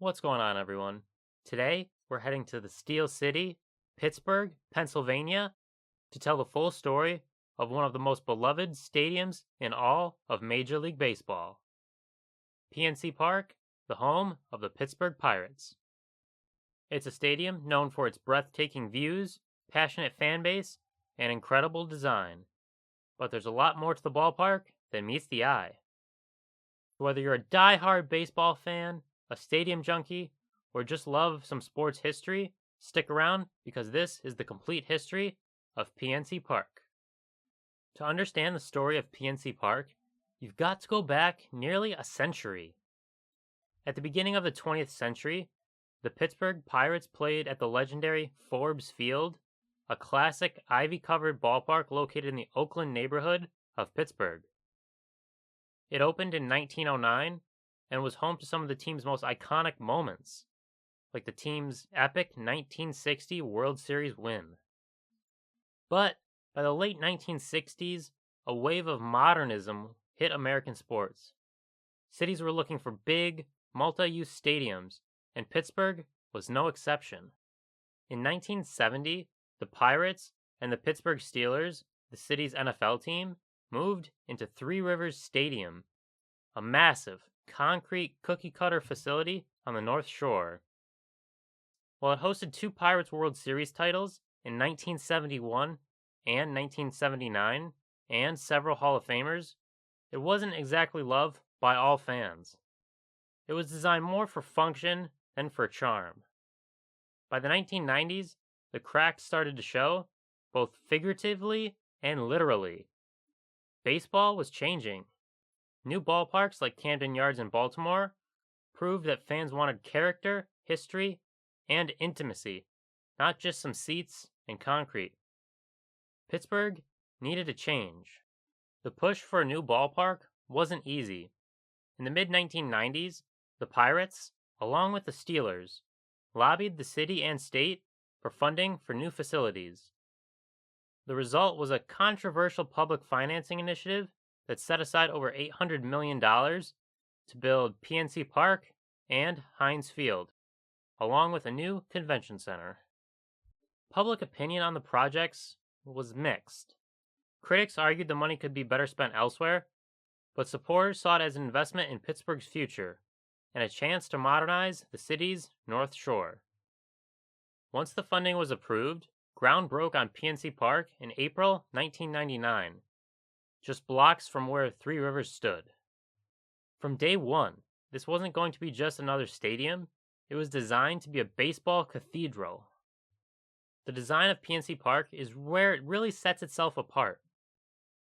What's going on, everyone? Today, we're heading to the Steel City, Pittsburgh, Pennsylvania, to tell the full story of one of the most beloved stadiums in all of Major League Baseball. PNC Park, the home of the Pittsburgh Pirates. It's a stadium known for its breathtaking views, passionate fan base, and incredible design. But there's a lot more to the ballpark than meets the eye. Whether you're a die-hard baseball fan, a stadium junkie, or just love some sports history, stick around because this is the complete history of PNC Park. To understand the story of PNC Park, you've got to go back nearly a century. At the beginning of the 20th century, the Pittsburgh Pirates played at the legendary Forbes Field, a classic ivy-covered ballpark located in the Oakland neighborhood of Pittsburgh. It opened in 1909 and was home to some of the team's most iconic moments, like the team's epic 1960 World Series win. But by the late 1960s, a wave of modernism hit American sports. Cities were looking for big, multi-use stadiums, and Pittsburgh was no exception. In 1970, the Pirates and the Pittsburgh Steelers, the city's NFL team, moved into Three Rivers Stadium, a massive, concrete cookie-cutter facility on the North Shore. While it hosted two Pirates World Series titles in 1971 and 1979, and several Hall of Famers, it wasn't exactly loved by all fans. It was designed more for function than for charm. By the 1990s, the cracks started to show, both figuratively and literally. Baseball was changing. New ballparks like Camden Yards in Baltimore proved that fans wanted character, history, and intimacy, not just some seats and concrete. Pittsburgh needed a change. The push for a new ballpark wasn't easy. In the mid-1990s, the Pirates, along with the Steelers, lobbied the city and state for funding for new facilities. The result was a controversial public financing initiative that set aside over $800 million to build PNC Park and Heinz Field, along with a new convention center. Public opinion on the projects was mixed. Critics argued the money could be better spent elsewhere, but supporters saw it as an investment in Pittsburgh's future and a chance to modernize the city's North Shore. Once the funding was approved, ground broke on PNC Park in April 1999, just blocks from where Three Rivers stood. From day one, this wasn't going to be just another stadium, it was designed to be a baseball cathedral. The design of PNC Park is where it really sets itself apart.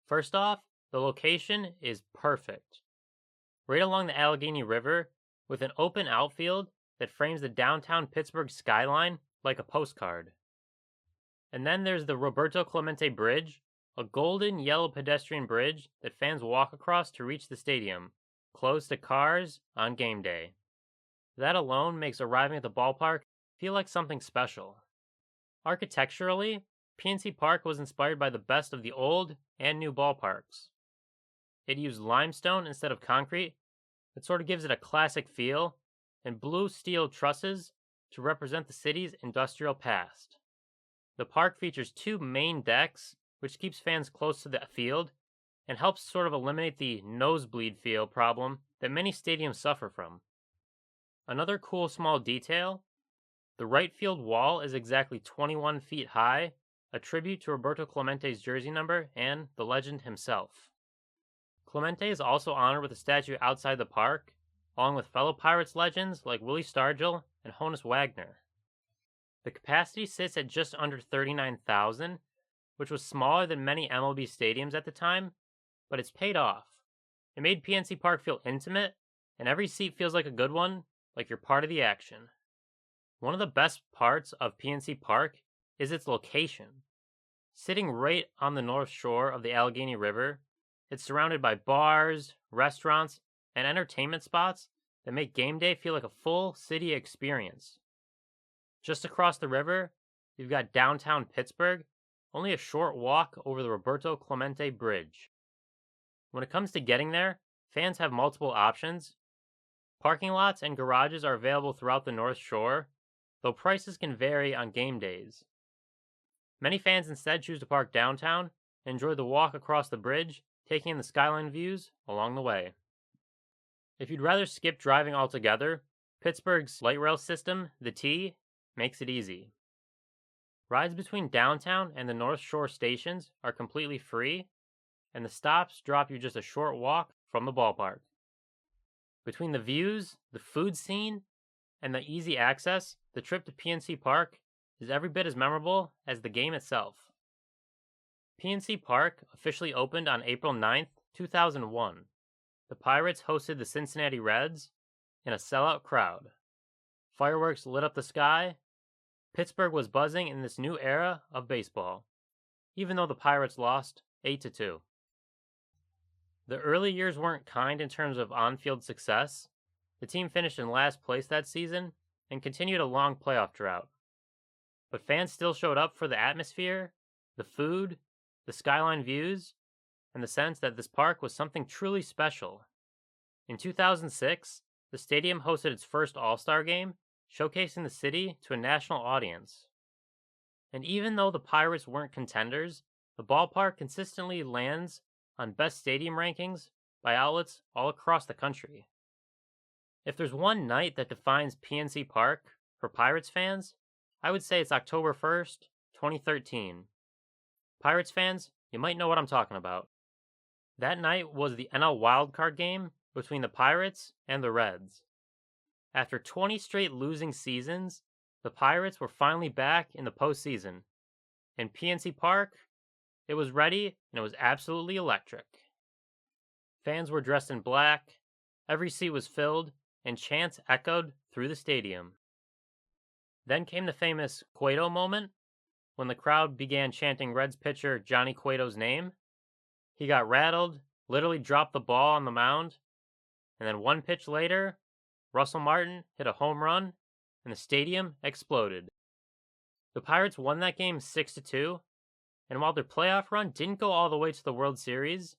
First off, the location is perfect. Right along the Allegheny River, with an open outfield that frames the downtown Pittsburgh skyline like a postcard. And then there's the Roberto Clemente Bridge, a golden yellow pedestrian bridge that fans walk across to reach the stadium, closed to cars on game day. That alone makes arriving at the ballpark feel like something special. Architecturally, PNC Park was inspired by the best of the old and new ballparks. It used limestone instead of concrete, that sort of gives it a classic feel, and blue steel trusses to represent the city's industrial past. The park features two main decks, which keeps fans close to the field and helps sort of eliminate the nosebleed feel problem that many stadiums suffer from. Another cool small detail, the right field wall is exactly 21 feet high, a tribute to Roberto Clemente's jersey number and the legend himself. Clemente is also honored with a statue outside the park, along with fellow Pirates legends like Willie Stargell and Honus Wagner. The capacity sits at just under 39,000, which was smaller than many MLB stadiums at the time, but it's paid off. It made PNC Park feel intimate, and every seat feels like a good one, like you're part of the action. One of the best parts of PNC Park is its location. Sitting right on the North Shore of the Allegheny River, it's surrounded by bars, restaurants, and entertainment spots that make game day feel like a full city experience. Just across the river, you've got downtown Pittsburgh, only a short walk over the Roberto Clemente Bridge. When it comes to getting there, fans have multiple options. Parking lots and garages are available throughout the North Shore, though prices can vary on game days. Many fans instead choose to park downtown and enjoy the walk across the bridge, taking in the skyline views along the way. If you'd rather skip driving altogether, Pittsburgh's light rail system, the T, makes it easy. Rides between downtown and the North Shore stations are completely free, and the stops drop you just a short walk from the ballpark. Between the views, the food scene, and the easy access, the trip to PNC Park is every bit as memorable as the game itself. PNC Park officially opened on April 9th, 2001. The Pirates hosted the Cincinnati Reds in a sellout crowd. Fireworks lit up the sky. Pittsburgh was buzzing in this new era of baseball, even though the Pirates lost 8-2. The early years weren't kind in terms of on-field success. The team finished in last place that season and continued a long playoff drought. But fans still showed up for the atmosphere, the food, the skyline views, and the sense that this park was something truly special. In 2006, the stadium hosted its first All-Star game, showcasing the city to a national audience. And even though the Pirates weren't contenders, the ballpark consistently lands on best stadium rankings by outlets all across the country. If there's one night that defines PNC Park for Pirates fans, I would say it's October 1st, 2013. Pirates fans, you might know what I'm talking about. That night was the NL wildcard game between the Pirates and the Reds. After 20 straight losing seasons, the Pirates were finally back in the postseason. In PNC Park, it was ready and it was absolutely electric. Fans were dressed in black, every seat was filled, and chants echoed through the stadium. Then came the famous Cueto moment, when the crowd began chanting Reds pitcher Johnny Cueto's name. He got rattled, literally dropped the ball on the mound, and then one pitch later, Russell Martin hit a home run, and the stadium exploded. The Pirates won that game 6-2, and while their playoff run didn't go all the way to the World Series,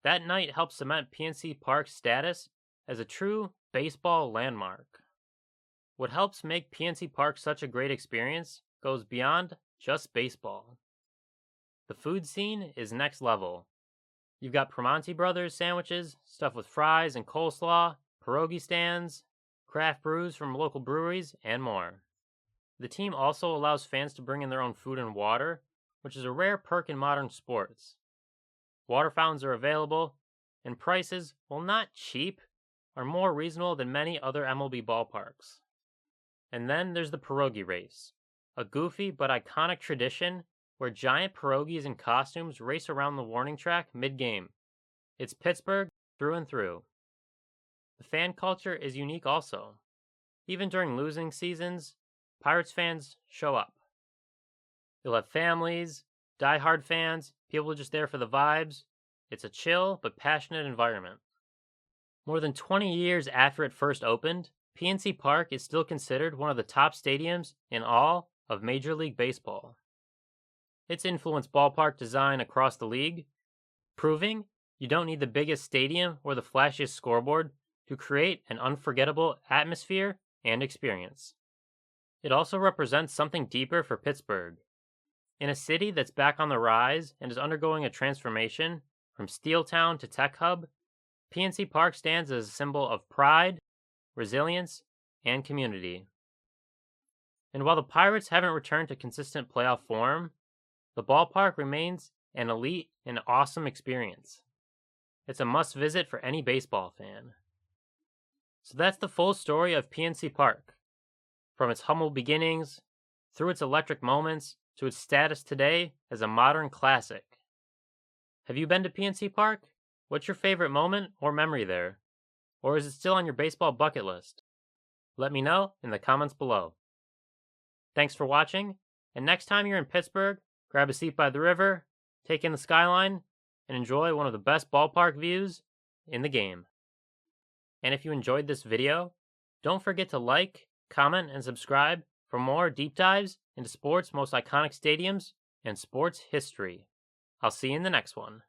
that night helped cement PNC Park's status as a true baseball landmark. What helps make PNC Park such a great experience goes beyond just baseball. The food scene is next level. You've got Primanti Brothers sandwiches stuffed with fries and coleslaw, pierogi stands, craft brews from local breweries, and more. The team also allows fans to bring in their own food and water, which is a rare perk in modern sports. Water fountains are available, and prices, while not cheap, are more reasonable than many other MLB ballparks. And then there's the pierogi race, a goofy but iconic tradition where giant pierogies and costumes race around the warning track mid-game. It's Pittsburgh through and through. The fan culture is unique also. Even during losing seasons, Pirates fans show up. You'll have families, die-hard fans, people just there for the vibes. It's a chill but passionate environment. More than 20 years after it first opened, PNC Park is still considered one of the top stadiums in all of Major League Baseball. It's influenced ballpark design across the league, proving you don't need the biggest stadium or the flashiest scoreboard to create an unforgettable atmosphere and experience. It also represents something deeper for Pittsburgh. In a city that's back on the rise and is undergoing a transformation from steel town to tech hub, PNC Park stands as a symbol of pride, resilience, and community. And while the Pirates haven't returned to consistent playoff form, the ballpark remains an elite and awesome experience. It's a must-visit for any baseball fan. So that's the full story of PNC Park. From its humble beginnings, through its electric moments, to its status today as a modern classic. Have you been to PNC Park? What's your favorite moment or memory there? Or is it still on your baseball bucket list? Let me know in the comments below. Thanks for watching, and next time you're in Pittsburgh, grab a seat by the river, take in the skyline, and enjoy one of the best ballpark views in the game. And if you enjoyed this video, don't forget to like, comment, and subscribe for more deep dives into sports' most iconic stadiums and sports history. I'll see you in the next one.